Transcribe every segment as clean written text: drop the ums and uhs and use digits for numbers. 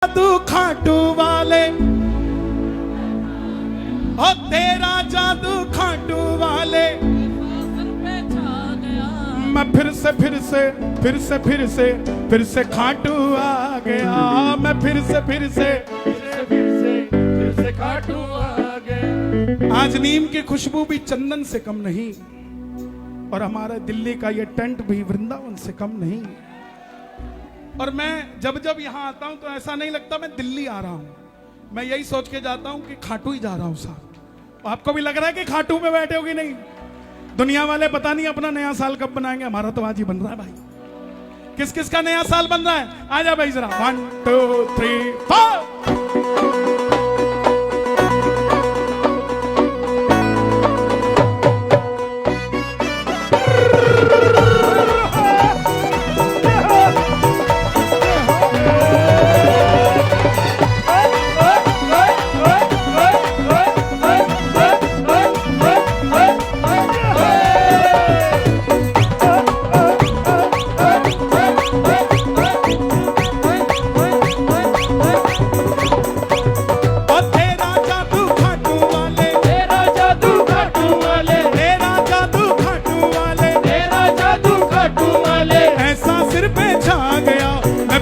जादू खाटू वाले, ओ तेरा जादू खाटू वाले। मैं फिर से खाटू आ गया। मैं फिर से खाटू आ गया। आज नीम की खुशबू भी चंदन से कम नहीं, और हमारे दिल्ली का ये टेंट भी वृंदावन से कम नहीं। और मैं जब जब यहाँ आता हूँ तो ऐसा नहीं लगता मैं दिल्ली आ रहा हूँ, मैं यही सोच के जाता हूँ कि खाटू ही जा रहा हूँ साहब। आपको भी लग रहा है कि खाटू में बैठे होगी? नहीं, दुनिया वाले पता नहीं अपना नया साल कब बनाएंगे, हमारा तो आज ही बन रहा है भाई। किस किस का नया साल बन रहा है? आजा भाई जरा, 1 2 3 4।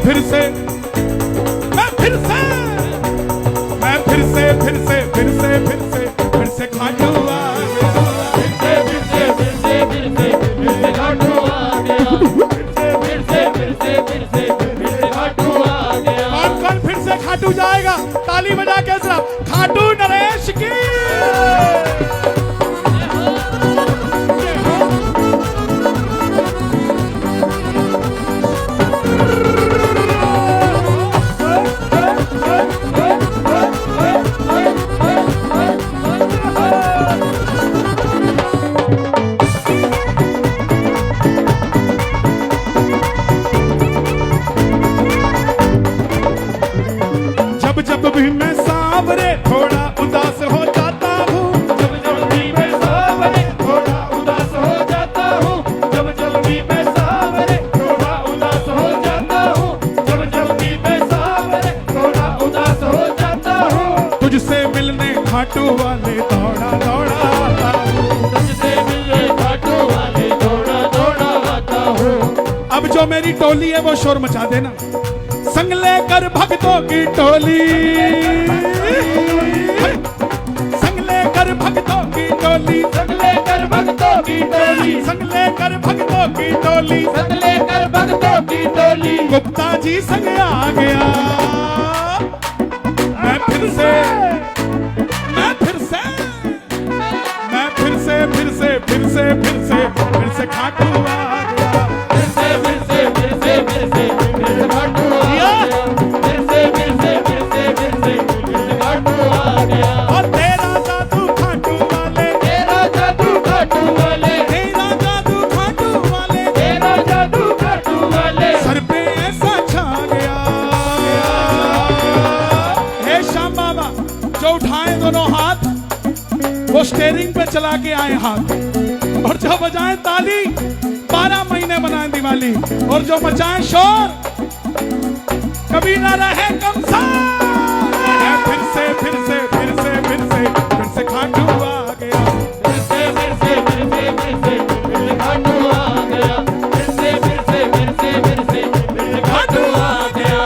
फिर से खाटू आ गया। कौन फिर से खाटू जाएगा? ताली बजा के जरा, खाटू नरेश की। जब भी मैं सावरे थोड़ा उदास हो जाता हूँ, जब भी मैं सावरे थोड़ा उदास हो जाता हूँ, जब भी मैं सावरे थोड़ा उदास हो जाता हूँ, जब भी मैं सावरे थोड़ा उदास हो जाता हूँ, तुझसे मिलने खाटू वाले दौड़ा दौड़ा आता हूँ, तुझसे मिलने खाटू वाले दौड़ा दौड़ा आता हूँ। अब जो मेरी टोली है वो शोर मचा देना, संग लेकर भक्तों की टोली, संग लेकर भक्तों की टोली, संग लेकर भक्तों की टोली, संग लेकर भक्तों की टोली, संग लेकर भक्तों की टोली। गुप्ता जी संग आ गया। मैं फिर से खाटू आ गया। फिर से खाटू आ गया। और तेरा जादू खाटू वाले, तेरा जादू खाटू वाले, तेरा जादू खाटू वाले, तेरा जादू खाटू वाले। सर पे ऐसा छा गया। हे श्याम बाबा, जो उठाए दोनों हाथ वो स्टेयरिंग पे चला के आए हाथ, और जो बजाएं ताली 12 महीने बनाए दिवाली, और जो मचाएं शोर कभी ना रहे कमसा। फिर से खाटू आ गया। फिर से खाटू आ गया। फिर से खाटू आ गया।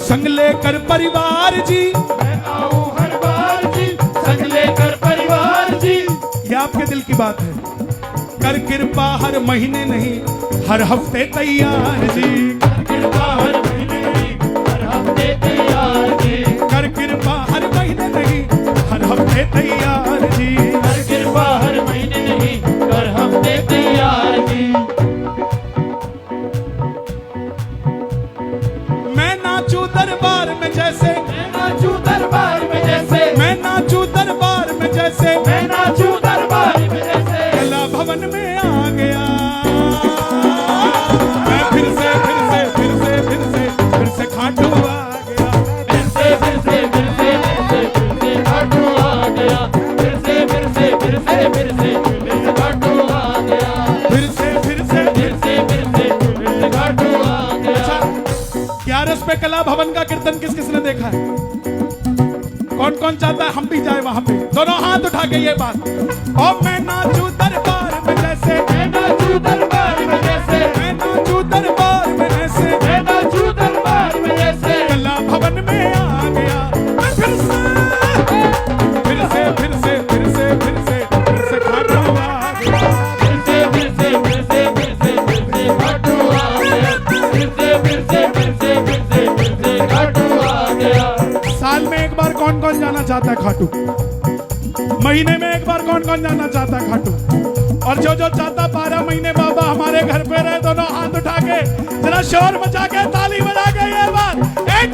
संग लेकर परिवार जी, मैं आऊं हर बार जी, संग लेकर परिवार जी। ये आपके दिल की बात है। कर कृपा हर महीने नहीं हर हफ्ते तैयार जी, कर कृपा हर महीने नहीं हर हफ्ते तैयार जी, कर कृपा हर महीने नहीं हर हफ्ते तैयार जी, कर कृपा हर महीने नहीं हर हफ्ते तैयार जी। दरबार में जैसे, मैं नाचूं दरबार में जैसे, मैं नाचूं दरबार में जैसे, मैं नाचूं दरबार में जैसे, कला भवन में आ गया मैं फिर से खाटू आ गया, फिर से खाटू आ गया, फिर से खाटू आ गया, फिर से खाटू आ गया। अच्छा, 11 पे कला भवन का कीर्तन किस किसने देखा है? कौन कौन चाहता है हम भी जाए वहां पे? दोनों हाथ उठा के ये बात, ओ मैं नाचूं दरबार में जैसे, मैं नाचूं दरबार में जैसे, मैं नाचूं दरबार में ऐसे, मैं नाचूं दरबार में जैसे, कला भवन में आ गया मैं फिर से खाटू आ गया, फिर से खाटू आ गया, फिर से खाटू आ गया। साल में एक बार कौन कौन जाना चाहता है खाटू? महीने में एक बार कौन कौन जाना चाहता है खाटू? और जो जो चाहता 12 महीने बाबा हमारे घर पे रहे, दोनों हाथ उठा के जरा शोर मचा के ताली बजा के ये बात, एक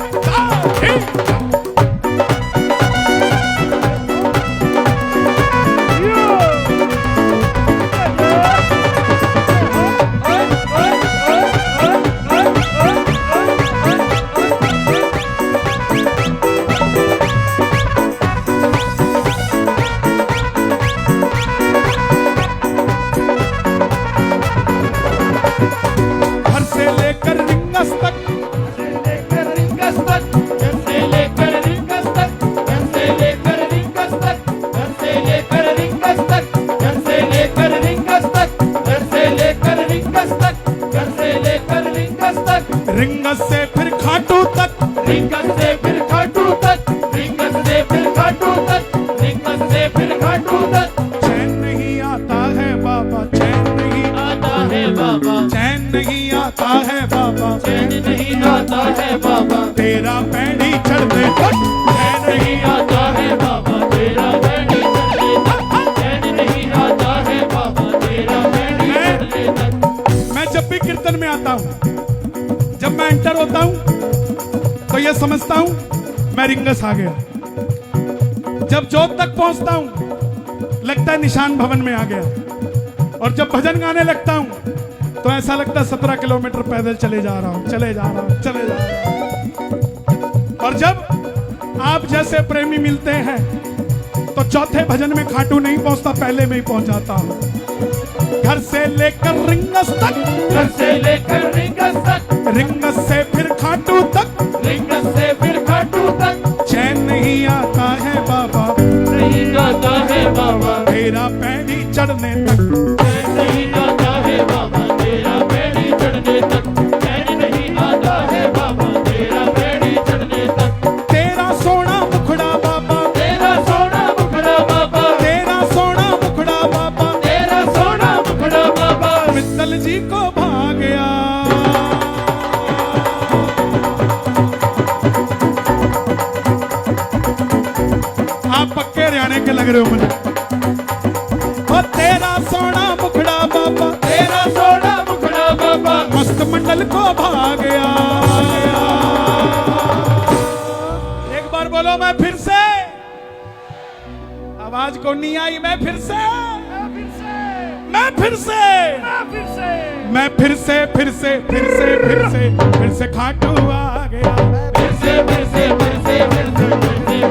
घर से लेकर रिंगस तक, रिंगस से फिर खाटू तक, रिंगस से फिर खाटू तक, रिंगस से फिर खाटू तक, रिंगस से फिर खाटू तक। चैन नहीं आता है बाबा, चैन नहीं आता है बाबा, चैन नहीं आता है बाबा, चैन नहीं आता है बाबा, तेरा पैड़ी चढ़ने तक, चैन नहीं आता है बाबा, तेरा पैड़ी चढ़ने तक, चैन नहीं आता है बाबा, तेरा पैड़ी चढ़ने तक। मैं जब भी कीर्तन में आता हूँ, जब मैं एंटर होता हूँ तो ये समझता हूँ मैं रिंगस आ गया, जब जोत तक पहुंचता हूँ लगता है निशान भवन में आ गया, और जब भजन गाने लगता हूँ तो ऐसा लगता है 17 किलोमीटर पैदल चले जा रहा हूँ। और जब आप जैसे प्रेमी मिलते हैं तो चौथे भजन में खाटू नहीं पहुंचता, पहले में ही पहुंच जाता हूँ। घर से लेकर रिंगस तक, घर से लेकर रिंगस तक, रिंगस से फिर खाटू तक, रिंगस से फिर खाटू तक। चैन नहीं आता है बाबा, नहीं आता है बाबा, तेरा पैड़ी चढ़ने तक, चैन नहीं आता है बाबा, तेरा पैड़ी चढ़ने तक, चैन नहीं आता है बाबा, तेरा पैड़ी चढ़ने तक। तेरा सोना मुखड़ा बाबा, तेरा सोना मुखड़ा बाबा, तेरा सोना मुखड़ा बाबा, तेरा सोना मुखड़ा बाबा, मित्तल जी को भा गया। आप पक्के हरियाणे के लग रहे हो मुझे। और तेरा सोना मुखड़ा बाबा, तेरा सोना मुखड़ा बाबा, मस्त मंडल को भा गया। एक बार बोलो मैं फिर से, आवाज को नहीं आई, मैं फिर से, मैं फिर से, मैं फिर से खाटू आ गया। फिर से खाटू आ गया, फिर से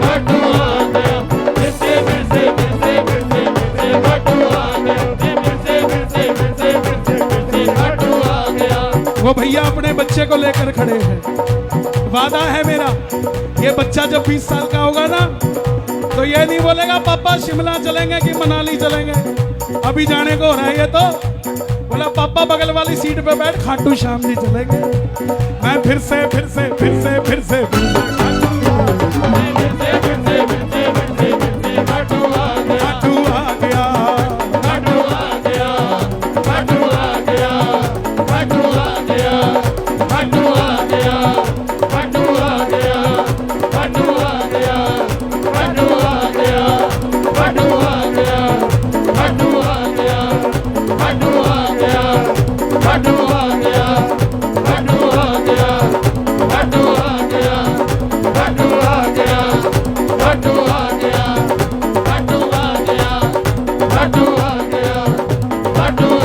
खाटू आ गया, फिर से खाटू आ गया। वो भैया अपने बच्चे को लेकर खड़े हैं, वादा है मेरा, ये बच्चा जब 20 साल का होगा ना तो ये नहीं बोलेगा पापा शिमला चलेंगे कि मनाली चलेंगे, अभी जाने को हो रहा है ये तो बोला पापा बगल वाली सीट पे बैठ, खाटू श्याम जी चलेंगे। मैं फिर से खाटू आ गया। खाटू आ गया, काटो